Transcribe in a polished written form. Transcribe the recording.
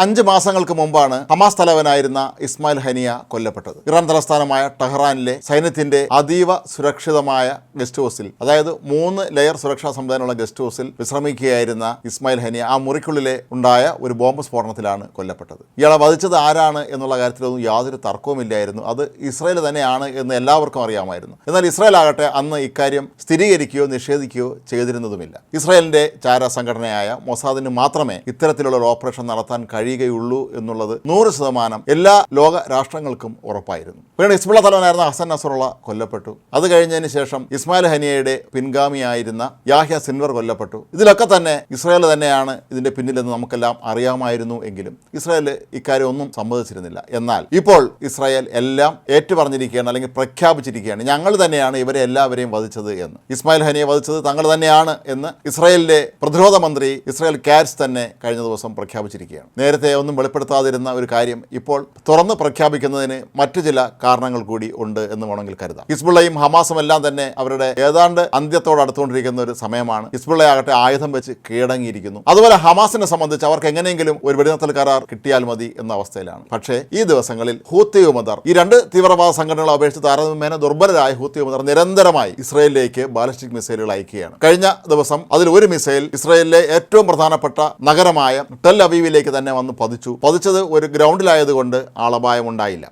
5 മാസങ്ങൾക്ക് മുമ്പാണ് ഹമാസ് തലവനായിരുന്ന ഇസ്മായിൽ ഹനിയ കൊല്ലപ്പെട്ടത്. ഇറാൻ തലസ്ഥാനമായ ടെഹ്റാനിലെ സൈന്യത്തിന്റെ അതീവ സുരക്ഷിതമായ ഗസ്റ്റ് ഹൗസിൽ, അതായത് 3 ലെയർ സുരക്ഷാ സംവിധാനമുള്ള ഗസ്റ്റ് ഹൗസിൽ വിശ്രമിക്കുകയായിരുന്ന ഇസ്മായിൽ ഹനിയ ആ മുറിക്കുള്ളിലെ ഉണ്ടായ ഒരു ബോംബ് സ്ഫോടനത്തിലാണ് കൊല്ലപ്പെട്ടത്. ഇയാളെ വധിച്ചത് ആരാണ് എന്നുള്ള കാര്യത്തിലൊന്നും യാതൊരു തർക്കവുമില്ലായിരുന്നു. അത് ഇസ്രായേൽ തന്നെയാണ് എന്ന് എല്ലാവർക്കും അറിയാമായിരുന്നു. എന്നാൽ ഇസ്രായേൽ ആകട്ടെ അന്ന് ഇക്കാര്യം സ്ഥിരീകരിക്കുകയോ നിഷേധിക്കുകയോ ചെയ്തിരുന്നതുമില്ല. ഇസ്രായേലിന്റെ ചാര സംഘടനയായ മൊസാദിന് മാത്രമേ ഇത്തരത്തിലുള്ള ഒരു ഓപ്പറേഷൻ നടത്താൻ കഴിയുകയുള്ളൂ എന്നുള്ളത് 100% എല്ലാ ലോക രാഷ്ട്രങ്ങൾക്കും ഉറപ്പായിരുന്നു. പിന്നീട് ഹിസ്ബുള്ള തലവനായിരുന്ന ഹസൻ നസറുള്ള കൊല്ലപ്പെട്ടു. അത് കഴിഞ്ഞതിന് ശേഷം ഇസ്മായിൽ ഹനിയയുടെ പിൻഗാമിയായിരുന്ന യാഹ്യ സിൻവർ കൊല്ലപ്പെട്ടു. ഇതിലൊക്കെ തന്നെ ഇസ്രായേൽ തന്നെയാണ് ഇതിന്റെ പിന്നിലെന്ന് നമുക്കെല്ലാം അറിയാമായിരുന്നു. എങ്കിലും ഇസ്രായേൽ ഇക്കാര്യം ഒന്നും സമ്മതിച്ചിരുന്നില്ല. എന്നാൽ ഇപ്പോൾ ഇസ്രായേൽ എല്ലാം ഏറ്റുപറഞ്ഞിരിക്കുകയാണ്, അല്ലെങ്കിൽ പ്രഖ്യാപിച്ചിരിക്കുകയാണ്, ഞങ്ങൾ തന്നെയാണ് ഇവരെ എല്ലാവരെയും വധിച്ചത് എന്ന്. ഇസ്മായിൽ ഹനിയെ വധിച്ചത് തങ്ങൾ തന്നെയാണ് എന്ന് ഇസ്രായേലിന്റെ പ്രതിരോധ മന്ത്രി ഇസ്രായേൽ കാറ്റ്സ് തന്നെ കഴിഞ്ഞ ദിവസം പ്രഖ്യാപിച്ചിരിക്കുകയാണ്. നേരത്തെ ഒന്നും വെളിപ്പെടുത്താതിരുന്ന ഒരു കാര്യം ഇപ്പോൾ തുറന്ന് പ്രഖ്യാപിക്കുന്നതിന് മറ്റു ചില കാരണങ്ങൾ കൂടി ഉണ്ട് എന്ന് വേണമെങ്കിൽ കരുതാം. ഹിസ്ബുള്ളയും ഹമാസും എല്ലാം തന്നെ അവരുടെ ഏതാണ്ട് അന്ത്യത്തോട് അടുത്തുകൊണ്ടിരിക്കുന്ന ഒരു സമയമാണ്. ഹിസ്ബുള്ളയാകട്ടെ ആയുധം വെച്ച് കീഴടങ്ങിയിരിക്കുന്നു. അതുപോലെ ഹമാസിനെ സംബന്ധിച്ച് അവർക്ക് എങ്ങനെയെങ്കിലും ഒരു വെടിനിർത്തൽ കരാർ കിട്ടിയാൽ മതി എന്ന അവസ്ഥയിലാണ്. പക്ഷേ ഈ ദിവസങ്ങളിൽ ഹൂത്തി വിമതർ, ഈ 2 തീവ്രവാദ സംഘടനകളെ അപേക്ഷിച്ച് താരതമ്യേന ദുർബലരായ ഹൂത്തി വിമതർ നിരന്തരമായി ഇസ്രായേലിലേക്ക് ബാലിസ്റ്റിക് മിസൈലുകൾ അയക്കുകയാണ്. കഴിഞ്ഞ ദിവസം അതിൽ ഒരു മിസൈൽ ഇസ്രായേലിലെ ഏറ്റവും പ്രധാനപ്പെട്ട നഗരമായ ടെൽ അവീവിലേക്ക് തന്നെ വന്ന് പതിച്ചത് ഒരു ഗ്രൗണ്ടിലായതുകൊണ്ട് ആളപായം ഉണ്ടായില്ല.